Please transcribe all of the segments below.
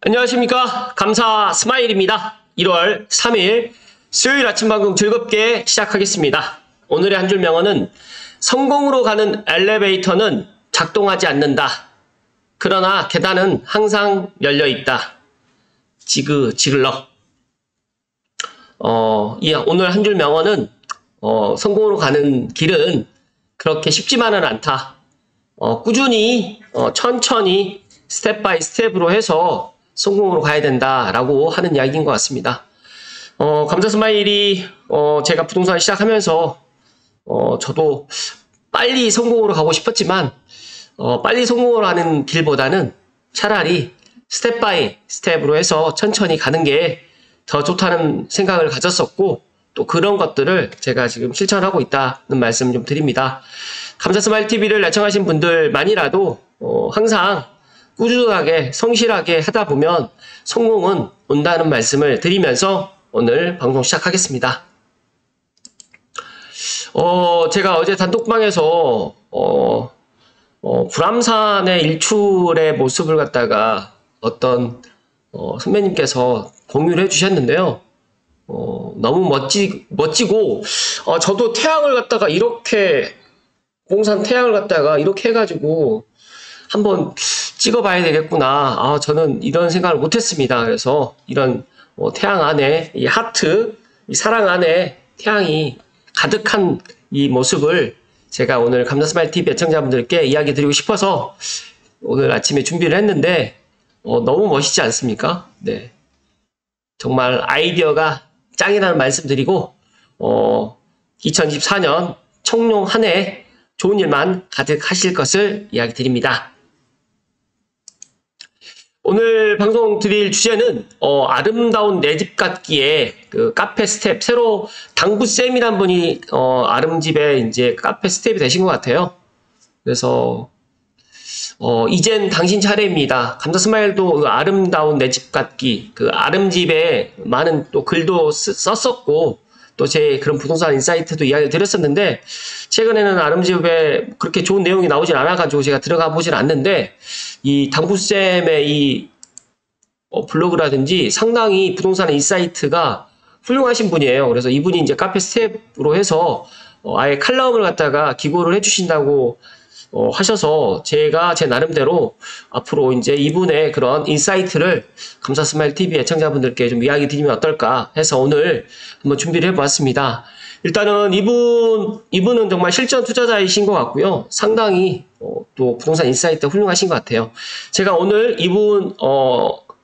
안녕하십니까. 감사 스마일입니다. 1월 3일 수요일 아침 방송 즐겁게 시작하겠습니다. 오늘의 한 줄 명언은 성공으로 가는 엘리베이터는 작동하지 않는다. 그러나 계단은 항상 열려있다. 지글러. 오늘 한 줄 명언은 성공으로 가는 길은 그렇게 쉽지만은 않다. 꾸준히 천천히 스텝 바이 스텝으로 해서 성공으로 가야 된다라고 하는 이야기인 것 같습니다. 감사 스마일이 제가 부동산 시작하면서 저도 빨리 성공으로 가고 싶었지만 빨리 성공을 하는 길보다는 차라리 스텝 바이 스텝으로 해서 천천히 가는 게 더 좋다는 생각을 가졌었고 또 그런 것들을 제가 지금 실천하고 있다는 말씀 좀 드립니다. 감사 스마일 TV를 애청하신 분들만이라도 항상 꾸준하게 성실하게 하다 보면 성공은 온다는 말씀을 드리면서 오늘 방송 시작하겠습니다. 제가 어제 단톡방에서 불암산의 일출의 모습을 갖다가 어떤 선배님께서 공유를 해주셨는데요. 너무 멋지고 저도 태양을 갖다가 이렇게 공산 태양을 갖다가 이렇게 해가지고 한번 찍어봐야 되겠구나. 저는 이런 생각을 못했습니다. 그래서 이런 태양 안에 이 하트, 이 사랑 안에 태양이 가득한 이 모습을 제가 오늘 감사스마일 TV 애청자분들께 이야기 드리고 싶어서 오늘 아침에 준비를 했는데 너무 멋있지 않습니까? 네, 정말 아이디어가 짱이라는 말씀드리고 2024년 청룡 한 해 좋은 일만 가득하실 것을 이야기 드립니다. 오늘 방송 드릴 주제는 아름다운 내 집 같기에 그 카페 스텝 새로 당구쌤이란 분이 아름집에 이제 카페 스텝이 되신 것 같아요. 그래서 이젠 당신 차례입니다. 감사 스마일도 그 아름다운 내 집 같기 그 아름집에 많은 또 글도 썼었고 또 제 그런 부동산 인사이트도 이야기를 드렸었는데 최근에는 아름집에 그렇게 좋은 내용이 나오진 않아가지고 제가 들어가 보진 않는데 이 당구쌤의 이 블로그라든지 상당히 부동산 인사이트가 훌륭하신 분이에요. 그래서 이분이 이제 카페 스텝으로 해서 아예 칼럼을 갖다가 기고를 해주신다고 하셔서 제가 제 나름대로 앞으로 이제 이분의 그런 인사이트를 감사 스마일 TV 애청자분들께 좀 이야기 드리면 어떨까 해서 오늘 한번 준비를 해보았습니다. 일단은 이분은 정말 실전 투자자이신 것 같고요. 상당히 또 부동산 인사이트 훌륭하신 것 같아요. 제가 오늘 이분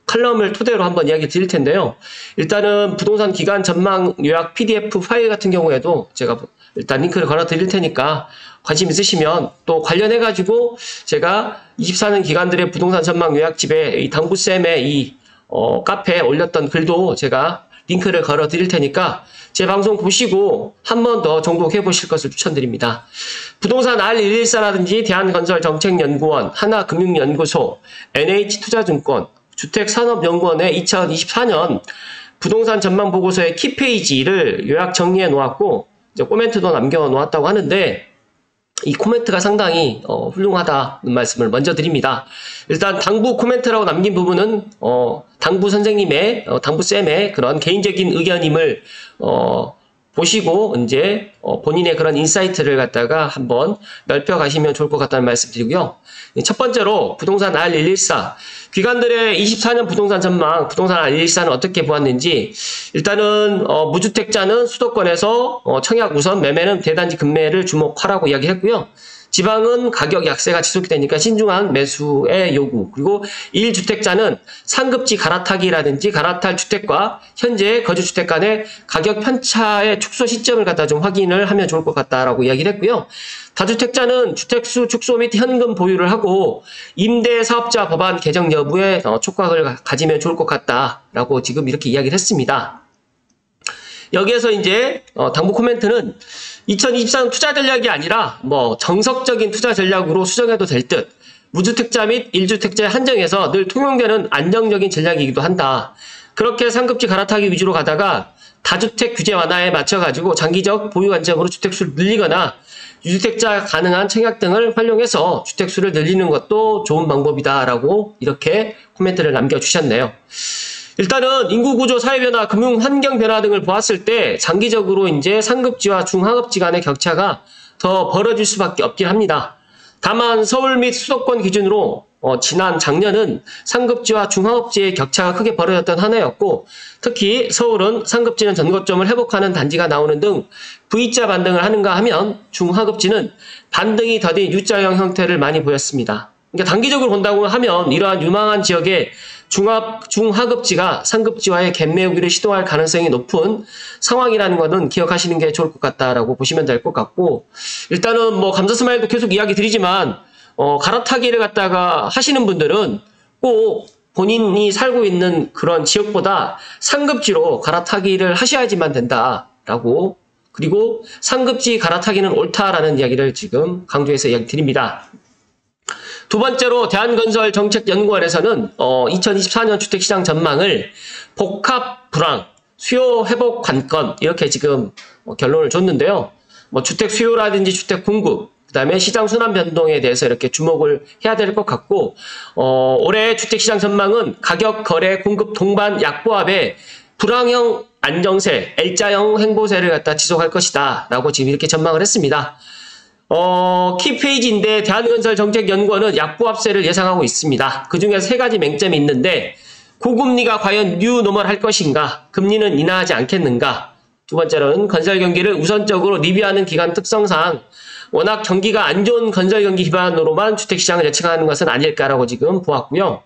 칼럼을 토대로 한번 이야기 드릴 텐데요. 일단은 부동산 기간 전망 요약 PDF 파일 같은 경우에도 제가 일단 링크를 걸어 드릴 테니까 관심 있으시면 또 관련해가지고 제가 24년 기간들의 부동산 전망 요약집에 이 당구쌤의 이 카페에 올렸던 글도 제가 링크를 걸어 드릴 테니까 제 방송 보시고 한 번 더 정독해 보실 것을 추천드립니다. 부동산 R114라든지 대한건설정책연구원, 하나금융연구소, NH투자증권, 주택산업연구원의 2024년 부동산 전망 보고서의 키페이지를 요약 정리해 놓았고 이제 코멘트도 남겨 놓았다고 하는데 이 코멘트가 상당히 훌륭하다는 말씀을 먼저 드립니다. 일단 당부 코멘트라고 남긴 부분은 당부 선생님의 당부쌤의 그런 개인적인 의견임을 보시고 이제 본인의 그런 인사이트를 갖다가 한번 넓혀가시면 좋을 것 같다는 말씀 드리고요. 첫 번째로 부동산 R114 기관들의 24년 부동산 전망 부동산 R114는 어떻게 보았는지 일단은 무주택자는 수도권에서 청약 우선 매매는 대단지 급매를 주목하라고 이야기했고요. 지방은 가격 약세가 지속이 되니까 신중한 매수의 요구 그리고 1주택자는 상급지 갈아타기라든지 갈아탈 주택과 현재 거주주택 간의 가격 편차의 축소 시점을 갖다 좀 확인을 하면 좋을 것 같다라고 이야기를 했고요. 다주택자는 주택수 축소 및 현금 보유를 하고 임대사업자 법안 개정 여부에 촉각을 가지면 좋을 것 같다라고 지금 이렇게 이야기를 했습니다. 여기에서 이제 당부 코멘트는 2024년 투자 전략이 아니라 정석적인 투자 전략으로 수정해도 될 듯 무주택자 및 1주택자에 한정해서 늘 통용되는 안정적인 전략이기도 한다. 그렇게 상급지 갈아타기 위주로 가다가 다주택 규제 완화에 맞춰가지고 장기적 보유 관점으로 주택수를 늘리거나 유주택자 가능한 청약 등을 활용해서 주택수를 늘리는 것도 좋은 방법이다라고 이렇게 코멘트를 남겨주셨네요. 일단은 인구구조, 사회변화, 금융환경변화 등을 보았을 때 장기적으로 이제 상급지와 중하급지 간의 격차가 더 벌어질 수밖에 없긴 합니다. 다만 서울 및 수도권 기준으로 지난 작년은 상급지와 중하급지의 격차가 크게 벌어졌던 한 해였고, 특히 서울은 상급지는 전거점을 회복하는 단지가 나오는 등 V자 반등을 하는가 하면 중하급지는 반등이 더딘 U자형 형태를 많이 보였습니다. 그러니까 단기적으로 본다고 하면 이러한 유망한 지역의 중하급지가 상급지와의 갭 메우기를 시도할 가능성이 높은 상황이라는 것은 기억하시는 게 좋을 것 같다라고 보시면 될 것 같고, 일단은 뭐 감자스마일도 계속 이야기 드리지만 갈아타기를 갖다가 하시는 분들은 꼭 본인이 살고 있는 그런 지역보다 상급지로 갈아타기를 하셔야지만 된다라고, 그리고 상급지 갈아타기는 옳다라는 이야기를 지금 강조해서 이야기 드립니다. 두 번째로 대한건설정책연구원에서는 2024년 주택시장 전망을 복합 불황, 수요 회복 관건 이렇게 지금 결론을 줬는데요. 뭐 주택 수요라든지 주택 공급, 그다음에 시장 순환 변동에 대해서 이렇게 주목을 해야 될 것 같고, 올해 주택시장 전망은 가격, 거래, 공급 동반 약보합의 불황형 안정세, L자형 횡보세를 갖다 지속할 것이다 라고 지금 이렇게 전망을 했습니다. 키페이지인데 대한건설정책연구원은 약보합세를 예상하고 있습니다. 그중에 세 가지 맹점이 있는데, 고금리가 과연 뉴노멀 할 것인가, 금리는 인하하지 않겠는가, 두 번째로는 건설 경기를 우선적으로 리뷰하는 기간 특성상 워낙 경기가 안 좋은 건설 경기 기반으로만 주택시장을 예측하는 것은 아닐까라고 지금 보았고요.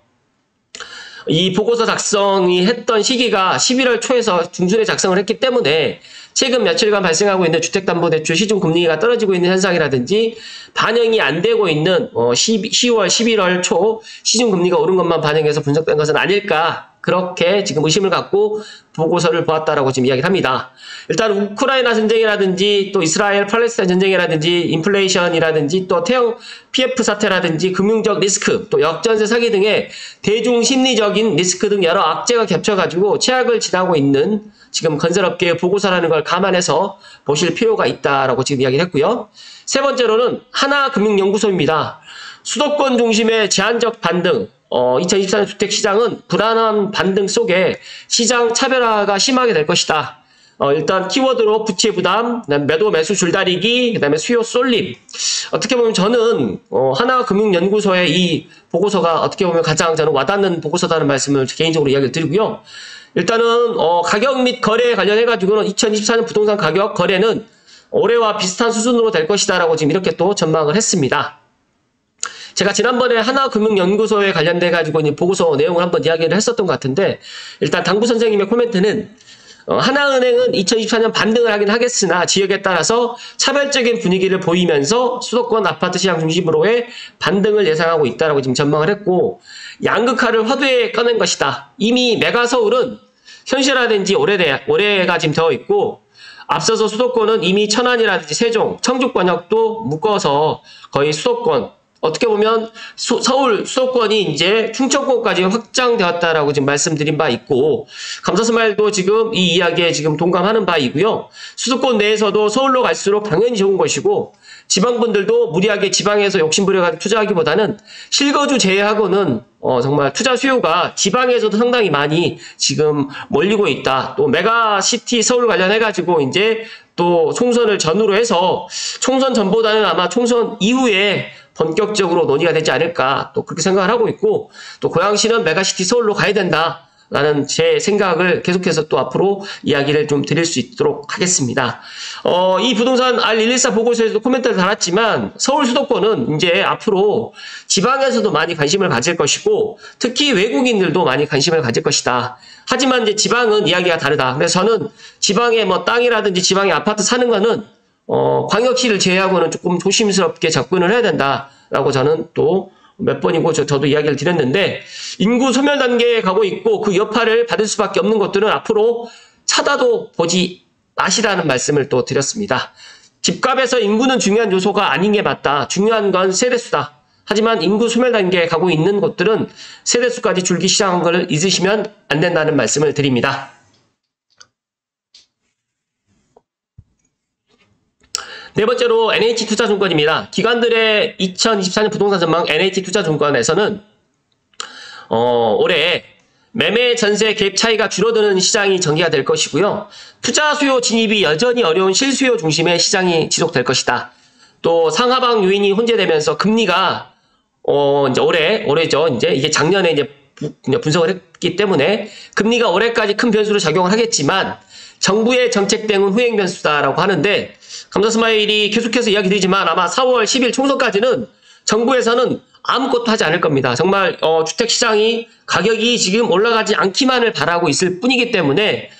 이 보고서 작성이 했던 시기가 11월 초에서 중순에 작성을 했기 때문에 최근 며칠간 발생하고 있는 주택담보대출 시중금리가 떨어지고 있는 현상이라든지 반영이 안 되고 있는 10월, 11월 초 시중금리가 오른 것만 반영해서 분석된 것은 아닐까, 그렇게 지금 의심을 갖고 보고서를 보았다라고 지금 이야기를 합니다. 일단 우크라이나 전쟁이라든지 또 이스라엘 팔레스타인 전쟁이라든지 인플레이션이라든지 또 태형 PF 사태라든지 금융적 리스크, 또 역전세 사기 등의 대중 심리적인 리스크 등 여러 악재가 겹쳐가지고 최악을 지나고 있는 지금 건설업계의 보고서라는 걸 감안해서 보실 필요가 있다라고 지금 이야기를 했고요. 세 번째로는 하나금융연구소입니다. 수도권 중심의 제한적 반등, 2024년 주택시장은 불안한 반등 속에 시장 차별화가 심하게 될 것이다. 일단 키워드로 부채 부담, 그다음에 매도 매수 줄다리기, 그다음에 수요 쏠림. 어떻게 보면 저는 하나금융연구소의 이 보고서가 어떻게 보면 가장 저는 와닿는 보고서다는 말씀을 개인적으로 이야기를 드리고요. 일단은 가격 및 거래에 관련해가지고는 2024년 부동산 가격 거래는 올해와 비슷한 수준으로 될 것이다라고 지금 이렇게 또 전망을 했습니다. 제가 지난번에 하나금융연구소에 관련돼가지고 보고서 내용을 한번 이야기를 했었던 것 같은데, 일단 당구 선생님의 코멘트는 하나은행은 2024년 반등을 하긴 하겠으나 지역에 따라서 차별적인 분위기를 보이면서 수도권 아파트 시장 중심으로의 반등을 예상하고 있다라고 지금 전망을 했고, 양극화를 화두에 꺼낸 것이다. 이미 메가서울은 현실화된지 오래가 지금 되어 있고, 앞서서 수도권은 이미 천안이라든지 세종, 청주권역도 묶어서 거의 수도권, 어떻게 보면 서울 수도권이 이제 충청권까지 확장되었다라고 지금 말씀드린 바 있고, 감사스마일도 지금 이 이야기에 지금 동감하는 바이고요. 수도권 내에서도 서울로 갈수록 당연히 좋은 것이고, 지방분들도 무리하게 지방에서 욕심부려가지고 투자하기보다는 실거주 제외하고는 정말 투자 수요가 지방에서도 상당히 많이 지금 몰리고 있다. 또 메가시티 서울 관련해가지고 이제 또 총선을 전후로 해서 총선 전보다는 아마 총선 이후에 본격적으로 논의가 되지 않을까, 또 그렇게 생각을 하고 있고, 또 고양시는 메가시티 서울로 가야 된다 라는 제 생각을 계속해서 또 앞으로 이야기를 좀 드릴 수 있도록 하겠습니다. 이 부동산 R114 보고서에서도 코멘트를 달았지만, 서울 수도권은 이제 앞으로 지방에서도 많이 관심을 가질 것이고, 특히 외국인들도 많이 관심을 가질 것이다. 하지만 이제 지방은 이야기가 다르다. 그래서 저는 지방에 뭐 땅이라든지 지방에 아파트 사는 거는 광역시를 제외하고는 조금 조심스럽게 접근을 해야 된다라고 저는 또 몇 번이고 저도 이야기를 드렸는데, 인구 소멸 단계에 가고 있고 그 여파를 받을 수밖에 없는 것들은 앞으로 쳐다도 보지 마시라는 말씀을 또 드렸습니다. 집값에서 인구는 중요한 요소가 아닌 게 맞다. 중요한 건 세대수다. 하지만 인구 소멸 단계에 가고 있는 곳들은 세대수까지 줄기 시작한 것을 잊으시면 안 된다는 말씀을 드립니다. 네 번째로 NH투자증권입니다. 기관들의 2024년 부동산 전망 NH투자증권에서는 올해 매매 전세 갭 차이가 줄어드는 시장이 전개가 될 것이고요. 투자 수요 진입이 여전히 어려운 실수요 중심의 시장이 지속될 것이다. 또 상하방 요인이 혼재되면서 금리가 이제 올해죠. 이제 이게 작년에 이제 분석을 했기 때문에 금리가 올해까지 큰 변수로 작용을 하겠지만 정부의 정책 대응 후행 변수다라고 하는데 감사스마일이 계속해서 이야기 드리지만 아마 4월 10일 총선까지는 정부에서는 아무것도 하지 않을 겁니다. 정말 주택시장이 가격이 지금 올라가지 않기만을 바라고 있을 뿐이기 때문에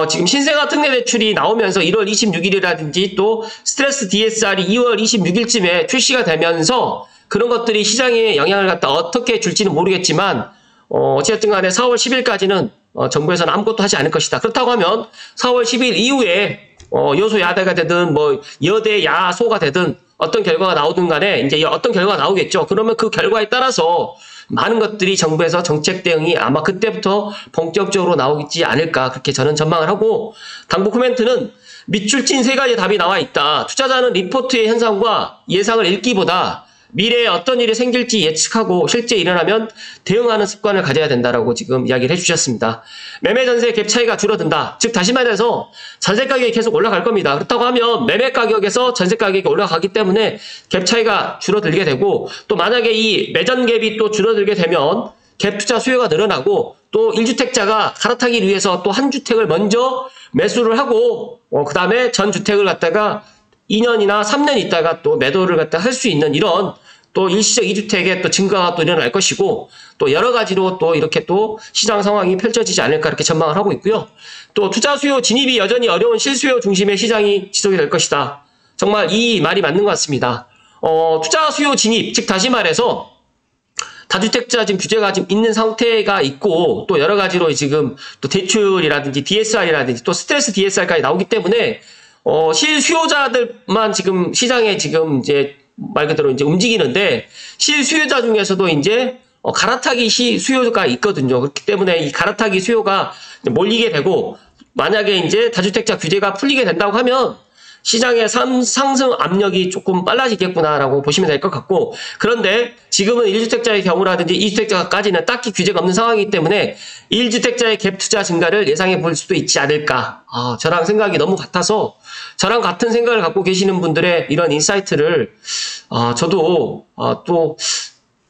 지금 신생아 특례 대출이 나오면서 1월 26일이라든지 또 스트레스 DSR이 2월 26일쯤에 출시가 되면서 그런 것들이 시장에 영향을 갖다 어떻게 줄지는 모르겠지만 어쨌든 간에 4월 10일까지는 정부에서는 아무것도 하지 않을 것이다. 그렇다고 하면 4월 10일 이후에 여소야대가 되든 뭐 여대 야소가 되든 어떤 결과가 나오든 간에 이제 어떤 결과가 나오겠죠. 그러면 그 결과에 따라서 많은 것들이 정부에서 정책 대응이 아마 그때부터 본격적으로 나오지 않을까 그렇게 저는 전망을 하고 당부 코멘트는 밑줄진 세 가지 답이 나와 있다. 투자자는 리포트의 현상과 예상을 읽기보다 미래에 어떤 일이 생길지 예측하고 실제 일어나면 대응하는 습관을 가져야 된다라고 지금 이야기를 해주셨습니다. 매매 전세 갭 차이가 줄어든다. 즉 다시 말해서 전세 가격이 계속 올라갈 겁니다. 그렇다고 하면 매매 가격에서 전세 가격이 올라가기 때문에 갭 차이가 줄어들게 되고 또 만약에 이 매전 갭이 또 줄어들게 되면 갭 투자 수요가 늘어나고 또 1주택자가 갈아타기 위해서 또 한 주택을 먼저 매수를 하고 그 다음에 전 주택을 갖다가 2년이나 3년 있다가 또 매도를 갖다 할 수 있는 이런 또 일시적 2주택의 또 증가가 또 일어날 것이고 또 여러 가지로 또 이렇게 또 시장 상황이 펼쳐지지 않을까 이렇게 전망을 하고 있고요. 또 투자 수요 진입이 여전히 어려운 실수요 중심의 시장이 지속이 될 것이다. 정말 이 말이 맞는 것 같습니다. 투자 수요 진입, 즉 다시 말해서 다주택자 지금 규제가 지금 있는 상태가 있고 또 여러 가지로 지금 또 대출이라든지 DSR이라든지 또 스트레스 DSR까지 나오기 때문에 실수요자들만 지금 시장에 지금 이제 말 그대로 이제 움직이는데 실수요자 중에서도 이제 갈아타기 수요가 있거든요. 그렇기 때문에 이 갈아타기 수요가 몰리게 되고 만약에 이제 다주택자 규제가 풀리게 된다고 하면 시장의 상승 압력이 조금 빨라지겠구나라고 보시면 될 것 같고 그런데 지금은 1주택자의 경우라든지 2주택자까지는 딱히 규제가 없는 상황이기 때문에 1주택자의 갭 투자 증가를 예상해 볼 수도 있지 않을까. 저랑 생각이 너무 같아서 저랑 같은 생각을 갖고 계시는 분들의 이런 인사이트를 저도 또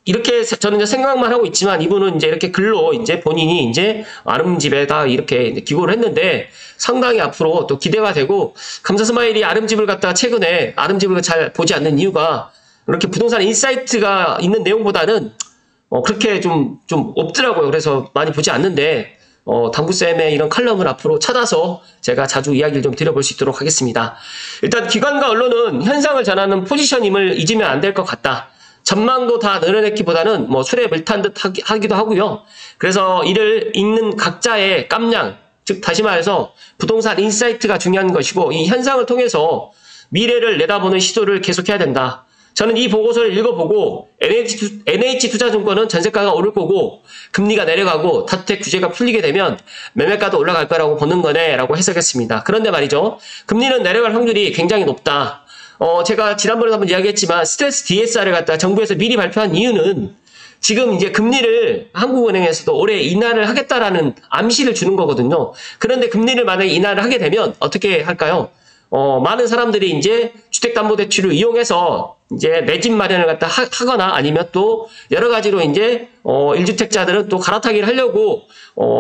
이렇게 저는 이제 생각만 하고 있지만 이분은 이제 이렇게 글로 이제 본인이 이제 아름집에다 이렇게 기고를 했는데 상당히 앞으로 또 기대가 되고 감사스마일이 아름집을 갖다가 최근에 아름집을 잘 보지 않는 이유가 이렇게 부동산 인사이트가 있는 내용보다는 그렇게 좀 없더라고요. 그래서 많이 보지 않는데 당구쌤의 이런 칼럼을 앞으로 찾아서 제가 자주 이야기를 좀 드려볼 수 있도록 하겠습니다. 일단 기관과 언론은 현상을 전하는 포지션임을 잊으면 안 될 것 같다. 전망도 다 늘어냈기보다는 뭐 술에 물 탄 듯 하기도 하고요. 그래서 이를 읽는 각자의 깜냥, 즉 다시 말해서 부동산 인사이트가 중요한 것이고 이 현상을 통해서 미래를 내다보는 시도를 계속해야 된다. 저는 이 보고서를 읽어보고 NH투자증권은 전세가가 오를 거고 금리가 내려가고 다주택 규제가 풀리게 되면 매매가도 올라갈 거라고 보는 거네 라고 해석했습니다. 그런데 말이죠. 금리는 내려갈 확률이 굉장히 높다. 제가 지난번에 한번 이야기했지만 스트레스 DSR을 갖다 정부에서 미리 발표한 이유는 지금 이제 금리를 한국은행에서도 올해 인하를 하겠다라는 암시를 주는 거거든요. 그런데 금리를 만약에 인하를 하게 되면 어떻게 할까요? 많은 사람들이 이제 주택담보대출을 이용해서 이제 내 집 마련을 갖다 하거나 아니면 또 여러 가지로 이제 1주택자들은 또 갈아타기를 하려고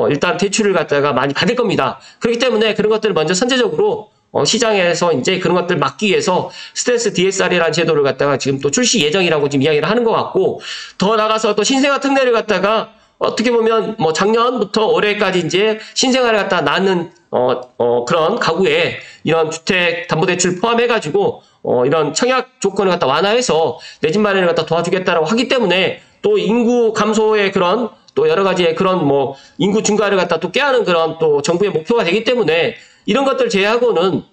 일단 대출을 갖다가 많이 받을 겁니다. 그렇기 때문에 그런 것들을 먼저 선제적으로 시장에서 이제 그런 것들 막기 위해서 스트레스 DSR이라는 제도를 갖다가 지금 또 출시 예정이라고 지금 이야기를 하는 것 같고 더 나가서 또 신생아 특례를 갖다가 어떻게 보면 뭐 작년부터 올해까지 이제 신생아를 갖다 낳는 그런 가구에 이런 주택 담보대출 포함해가지고 이런 청약 조건을 갖다 완화해서 내 집 마련을 갖다 도와주겠다라고 하기 때문에 또 인구 감소의 그런 또 여러 가지의 그런 뭐 인구 증가를 갖다 또 깨하는 그런 또 정부의 목표가 되기 때문에 이런 것들 제외하고는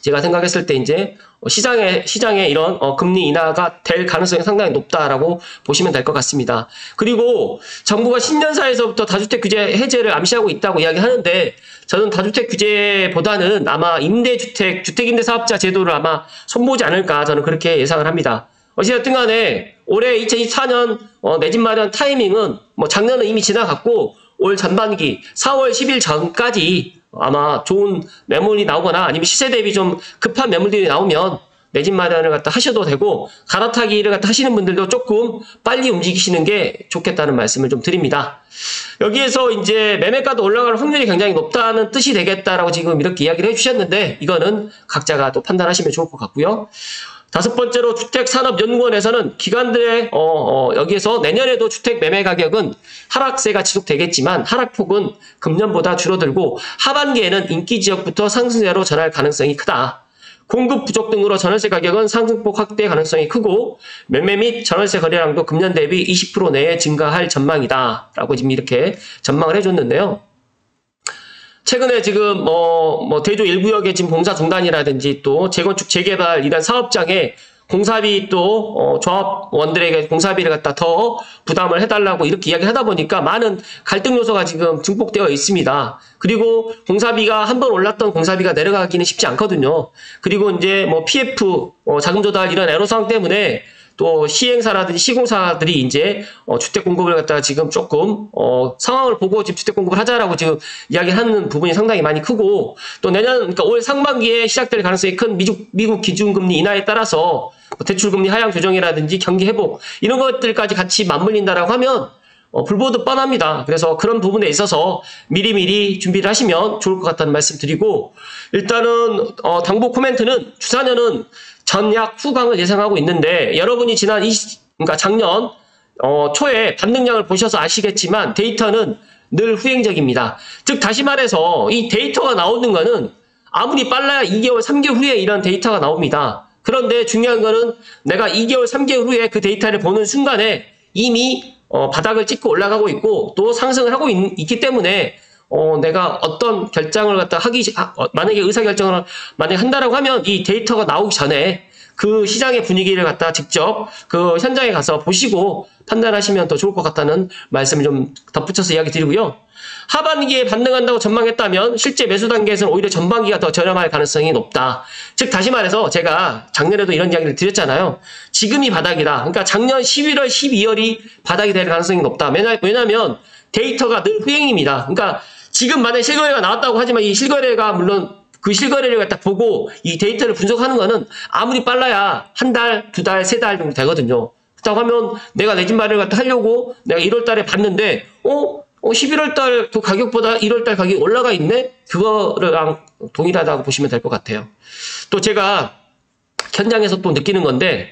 제가 생각했을 때 이제 시장에 이런 금리 인하가 될 가능성이 상당히 높다라고 보시면 될 것 같습니다. 그리고 정부가 신년사에서부터 다주택 규제 해제를 암시하고 있다고 이야기하는데 저는 다주택 규제보다는 아마 임대주택, 주택임대사업자 제도를 아마 손보지 않을까 저는 그렇게 예상을 합니다. 어찌됐든 간에 올해 2024년 내 집 마련 타이밍은 뭐 작년은 이미 지나갔고 올 전반기 4월 10일 전까지 아마 좋은 매물이 나오거나 아니면 시세 대비 좀 급한 매물들이 나오면 내 집 마련을 갖다 하셔도 되고 갈아타기를 갖다 하시는 분들도 조금 빨리 움직이시는 게 좋겠다는 말씀을 좀 드립니다. 여기에서 이제 매매가도 올라갈 확률이 굉장히 높다는 뜻이 되겠다라고 지금 이렇게 이야기를 해주셨는데 이거는 각자가 또 판단하시면 좋을 것 같고요. 다섯 번째로 주택산업연구원에서는 기관들의 여기에서 내년에도 주택 매매 가격은 하락세가 지속되겠지만 하락폭은 금년보다 줄어들고 하반기에는 인기 지역부터 상승세로 전할 가능성이 크다. 공급 부족 등으로 전월세 가격은 상승폭 확대 가능성이 크고 매매 및 전월세 거래량도 금년 대비 20% 내에 증가할 전망이다. 라고 지금 이렇게 전망을 해줬는데요. 최근에 지금 대조 1구역의 지금 공사 중단이라든지 또 재건축 재개발 이런 사업장에 공사비 또 조합원들에게 공사비를 갖다 더 부담을 해달라고 이렇게 이야기하다 보니까 많은 갈등 요소가 지금 증폭되어 있습니다. 그리고 공사비가 한번 올랐던 공사비가 내려가기는 쉽지 않거든요. 그리고 이제 뭐 PF 자금 조달 이런 애로사항 때문에 또 시행사라든지 시공사들이 이제 주택 공급을 갖다가 지금 조금 상황을 보고 지금 주택 공급을 하자라고 지금 이야기하는 부분이 상당히 많이 크고 또 내년 그러니까 올 상반기에 시작될 가능성이 큰 미국 기준금리 인하에 따라서 대출금리 하향 조정이라든지 경기 회복 이런 것들까지 같이 맞물린다라고 하면 불보듯 뻔합니다. 그래서 그런 부분에 있어서 미리미리 준비를 하시면 좋을 것 같다는 말씀 드리고 일단은 당부 코멘트는 주사년은 전약 후강을 예상하고 있는데 여러분이 지난 그러니까 작년 초에 반등량을 보셔서 아시겠지만 데이터는 늘 후행적입니다. 즉 다시 말해서 이 데이터가 나오는 거는 아무리 빨라야 2개월, 3개월 후에 이런 데이터가 나옵니다. 그런데 중요한 거는 내가 2개월, 3개월 후에 그 데이터를 보는 순간에 이미 바닥을 찍고 올라가고 있고 또 상승을 하고 있기 때문에 내가 어떤 결정을 갖다 만약에 의사결정을 만약에 한다라고 하면 이 데이터가 나오기 전에 그 시장의 분위기를 갖다 직접 그 현장에 가서 보시고 판단하시면 더 좋을 것 같다는 말씀을 좀 덧붙여서 이야기 드리고요. 하반기에 반등한다고 전망했다면 실제 매수 단계에서는 오히려 전반기가 더 저렴할 가능성이 높다. 즉 다시 말해서 제가 작년에도 이런 이야기를 드렸잖아요. 지금이 바닥이다. 그러니까 작년 11월, 12월이 바닥이 될 가능성이 높다. 왜냐하면 데이터가 늘 후행입니다. 그러니까 지금 만약에 실거래가 나왔다고 하지만 이 실거래가 물론 그 실거래를 갖다 보고 이 데이터를 분석하는 거는 아무리 빨라야 한 달, 두 달, 세 달 정도 되거든요. 그렇다고 하면 내가 내 집 마련을 갖다 하려고 내가 1월 달에 봤는데 11월 달 그 가격보다 1월 달 가격이 올라가 있네? 그거랑 동일하다고 보시면 될 것 같아요. 또 제가 현장에서 또 느끼는 건데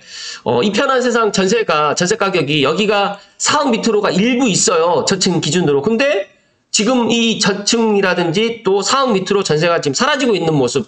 이 편한 세상 전세 가격이 여기가 4억 밑으로가 일부 있어요. 저층 기준으로. 근데 지금 이 저층이라든지 또 4억 밑으로 전세가 지금 사라지고 있는 모습.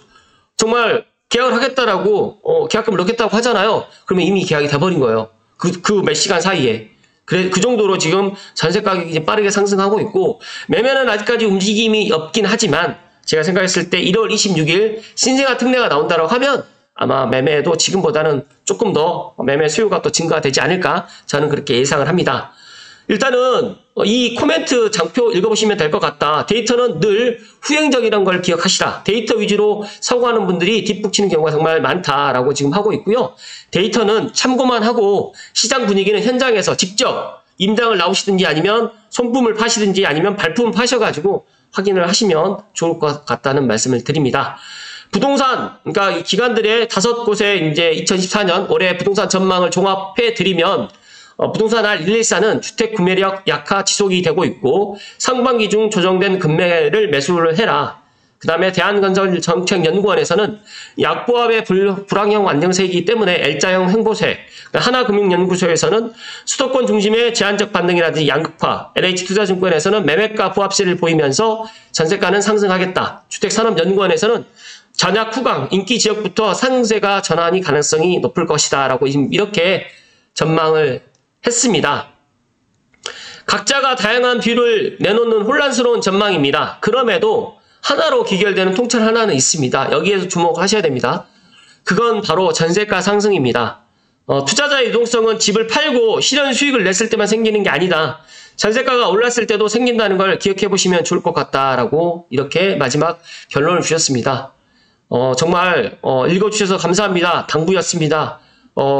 정말 계약을 하겠다라고 계약금을 넣겠다고 하잖아요. 그러면 이미 계약이 돼버린 거예요. 그 몇 시간 사이에. 그 정도로 지금 전세 가격이 이제 빠르게 상승하고 있고 매매는 아직까지 움직임이 없긴 하지만 제가 생각했을 때 1월 26일 신생아 특례가 나온다고 하면 아마 매매도 지금보다는 조금 더 매매 수요가 또 증가되지 않을까 저는 그렇게 예상을 합니다. 일단은 이 코멘트 장표 읽어보시면 될 것 같다. 데이터는 늘 후행적이라는 걸 기억하시라. 데이터 위주로 사고하는 분들이 뒷북치는 경우가 정말 많다라고 지금 하고 있고요. 데이터는 참고만 하고 시장 분위기는 현장에서 직접 임장을 나오시든지 아니면 손품을 파시든지 아니면 발품을 파셔가지고 확인을 하시면 좋을 것 같다는 말씀을 드립니다. 부동산, 그러니까 이 기관들의 5곳의 이제 2024년 올해 부동산 전망을 종합해 드리면 부동산 R114는 주택 구매력 약화 지속이 되고 있고 상반기 중 조정된 금매를 매수를 해라. 그 다음에 대한건설정책연구원에서는 약보합의 불황형 안정세이기 때문에 L자형 횡보세, 하나금융연구소에서는 수도권 중심의 제한적 반등이라든지 양극화, LH투자증권에서는 매매가 부합세를 보이면서 전세가는 상승하겠다. 주택산업연구원에서는 전약 후강, 인기 지역부터 상승세가 전환이 가능성이 높을 것이다 라고 이렇게 전망을 했습니다. 각자가 다양한 뷰를 내놓는 혼란스러운 전망입니다. 그럼에도 하나로 귀결되는 통찰 하나는 있습니다. 여기에서 주목하셔야 됩니다. 그건 바로 전세가 상승입니다. 투자자의 유동성은 집을 팔고 실현 수익을 냈을 때만 생기는 게 아니다. 전세가가 올랐을 때도 생긴다는 걸 기억해 보시면 좋을 것 같다라고 이렇게 마지막 결론을 주셨습니다. 정말 읽어주셔서 감사합니다. 당부였습니다.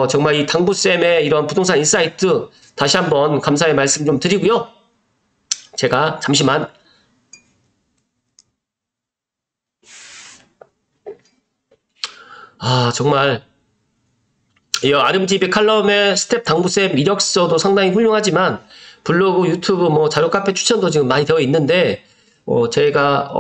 정말 이 당부쌤의 이런 부동산 인사이트 다시 한번 감사의 말씀 좀 드리고요. 제가 잠시만 정말 이 아름집의 칼럼의 스텝 당부쌤 이력서도 상당히 훌륭하지만 블로그, 유튜브, 자료 카페 추천도 지금 많이 되어 있는데 제가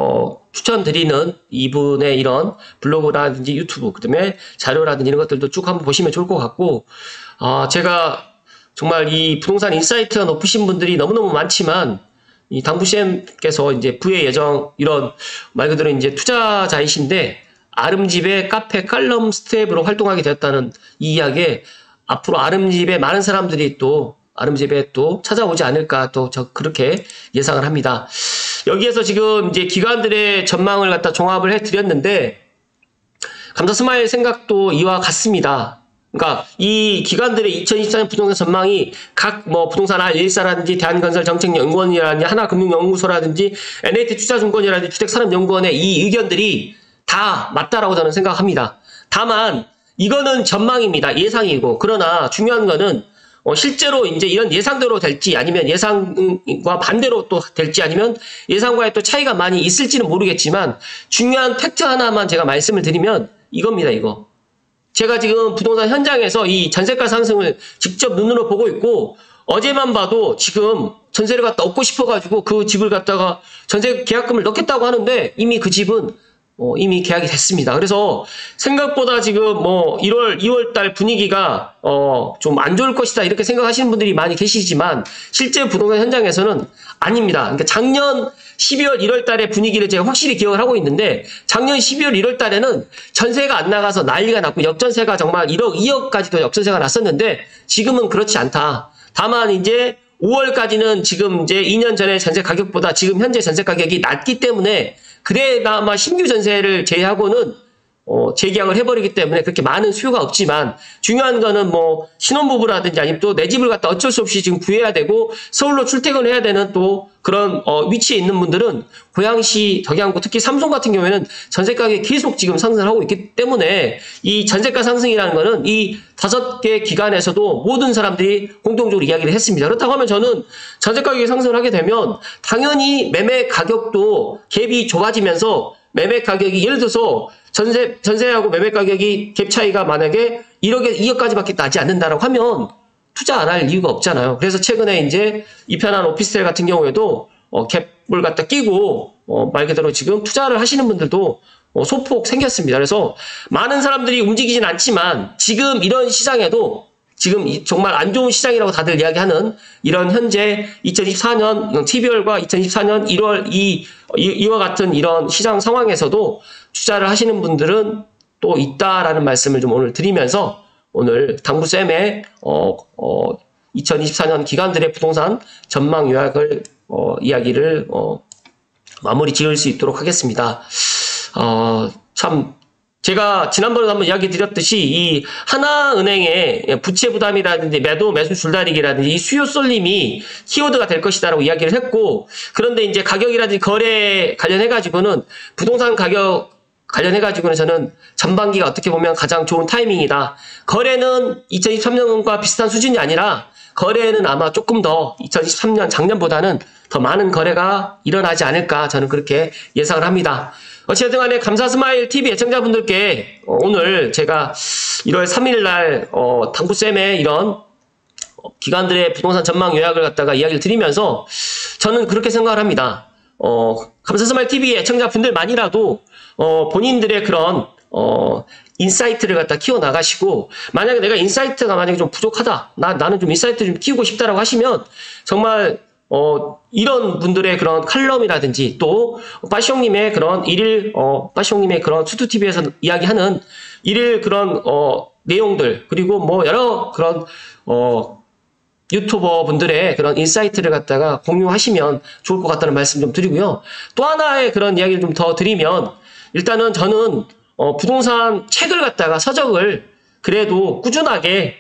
추천드리는 이분의 이런 블로그라든지 유튜브, 그다음에 자료라든지 이런 것들도 쭉 한번 보시면 좋을 것 같고 제가 정말 이 부동산 인사이트가 높으신 분들이 너무너무 많지만 이 당부쌤께서 이제 부의 예정 이런 말 그대로 이제 투자자이신데 아름집의 카페 칼럼 스텝으로 활동하게 되었다는 이 이야기에 앞으로 아름집에 많은 사람들이 또 아름집에 또 찾아오지 않을까 또 저 그렇게 예상을 합니다. 여기에서 지금 이제 기관들의 전망을 갖다 종합을 해드렸는데 감사스마일 생각도 이와 같습니다. 그러니까 이 기관들의 2024년 부동산 전망이 각 부동산 R114라든지 대한건설정책연구원이라든지 하나금융연구소라든지 NH투자증권이라든지 주택산업연구원의 이 의견들이 다 맞다라고 저는 생각합니다. 다만 이거는 전망입니다. 예상이고 그러나 중요한 거는 실제로 이제 이런 예상대로 될지 아니면 예상과 반대로 또 될지 아니면 예상과의 또 차이가 많이 있을지는 모르겠지만 중요한 팩트 하나만 제가 말씀을 드리면 이겁니다. 이거. 제가 지금 부동산 현장에서 이 전세가 상승을 직접 눈으로 보고 있고 어제만 봐도 지금 전세를 갖다 얻고 싶어가지고 그 집을 갖다가 전세 계약금을 넣겠다고 하는데 이미 그 집은 이미 계약이 됐습니다. 그래서 생각보다 지금 1월, 2월 달 분위기가 좀 안 좋을 것이다 이렇게 생각하시는 분들이 많이 계시지만 실제 부동산 현장에서는 아닙니다. 그러니까 작년 12월, 1월 달의 분위기를 제가 확실히 기억을 하고 있는데 작년 12월, 1월 달에는 전세가 안 나가서 난리가 났고 역전세가 정말 1억, 2억까지도 역전세가 났었는데 지금은 그렇지 않다. 다만 이제 5월까지는 지금 이제 2년 전의 전세 가격보다 지금 현재 전세 가격이 낮기 때문에 그래나마 신규 전세를 제외하고는 재계약을 해버리기 때문에 그렇게 많은 수요가 없지만 중요한 거는 신혼부부라든지 아니면 또 내 집을 갖다 어쩔 수 없이 지금 구해야 되고 서울로 출퇴근을 해야 되는 또 그런 위치에 있는 분들은 고양시, 덕양구 특히 삼성 같은 경우에는 전세 가격이 계속 지금 상승을 하고 있기 때문에 이 전세가 상승이라는 거는 이 5개 기관에서도 모든 사람들이 공통적으로 이야기를 했습니다. 그렇다고 하면 저는 전세 가격이 상승을 하게 되면 당연히 매매 가격도 갭이 좁아지면서 매매 가격이 예를 들어서 전세하고 매매 가격이 갭 차이가 만약에 1억에 2억까지밖에 나지 않는다라고 하면 투자 안 할 이유가 없잖아요. 그래서 최근에 이제 이편한 오피스텔 같은 경우에도 갭을 갖다 끼고 말 그대로 지금 투자를 하시는 분들도 소폭 생겼습니다. 그래서 많은 사람들이 움직이진 않지만 지금 이런 시장에도 지금 정말 안 좋은 시장이라고 다들 이야기하는 이런 현재 2024년 12월과 2024년 1월 이와 같은 이런 시장 상황에서도 투자를 하시는 분들은 또 있다라는 말씀을 좀 오늘 드리면서 오늘 당부쌤의 2024년 기관들의 부동산 전망 요약을 이야기를 마무리 지을 수 있도록 하겠습니다. 참 제가 지난번에도 한번 이야기 드렸듯이 이 하나은행의 부채 부담이라든지 매수 줄다리기라든지 이 수요 쏠림이 키워드가 될 것이다라고 이야기를 했고 그런데 이제 가격이라든지 거래 관련해가지고는 부동산 가격 관련해가지고는 저는 전반기가 어떻게 보면 가장 좋은 타이밍이다. 거래는 2023년과 비슷한 수준이 아니라 거래는 아마 조금 더 2023년 작년보다는 더 많은 거래가 일어나지 않을까 저는 그렇게 예상을 합니다. 어쨌든 간에 감사스마일 TV 애청자분들께 오늘 제가 1월 3일 날 당부쌤의 이런 기관들의 부동산 전망 요약을 갖다가 이야기를 드리면서 저는 그렇게 생각을 합니다. 감사스마일 TV 애청자분들만이라도 본인들의 그런 인사이트를 갖다 키워나가시고 만약에 내가 인사이트가 만약에 좀 부족하다 나는 좀 인사이트 좀 키우고 싶다라고 하시면 정말 이런 분들의 그런 칼럼이라든지 또 빠숑님의 그런 빠숑님의 그런 수투TV에서 이야기하는 일일 그런 내용들 그리고 여러 그런 유튜버 분들의 그런 인사이트를 갖다가 공유하시면 좋을 것 같다는 말씀 좀 드리고요. 또 하나의 그런 이야기를 좀 더 드리면, 일단은 저는 부동산 책을 갖다가 서적을 그래도 꾸준하게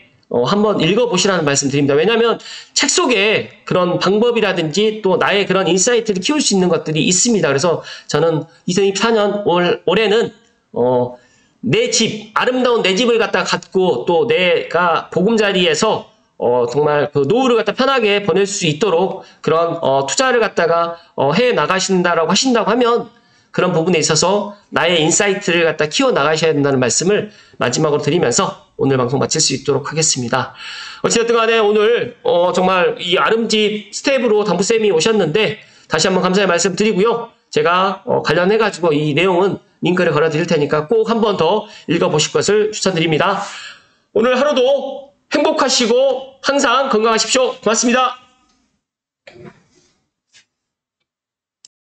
한번 읽어보시라는 말씀 드립니다. 왜냐하면 책 속에 그런 방법이라든지 또 나의 그런 인사이트를 키울 수 있는 것들이 있습니다. 그래서 저는 2024년 올해는 내 집, 아름다운 내 집을 갖다 갖고 또 내가 보금자리에서 정말 그 노후를 갖다 편하게 보낼 수 있도록 그런 투자를 갖다가 해 나가신다라고 하신다고 하면, 그런 부분에 있어서 나의 인사이트를 갖다 키워 나가셔야 된다는 말씀을 마지막으로 드리면서 오늘 방송 마칠 수 있도록 하겠습니다. 어찌됐든 간에 오늘 정말 이 아름집 스텝으로 당부쌤이 오셨는데 다시 한번 감사의 말씀 드리고요. 제가 관련해 가지고 이 내용은 링크를 걸어 드릴 테니까 꼭 한 번 더 읽어보실 것을 추천드립니다. 오늘 하루도 행복하시고 항상 건강하십시오. 고맙습니다.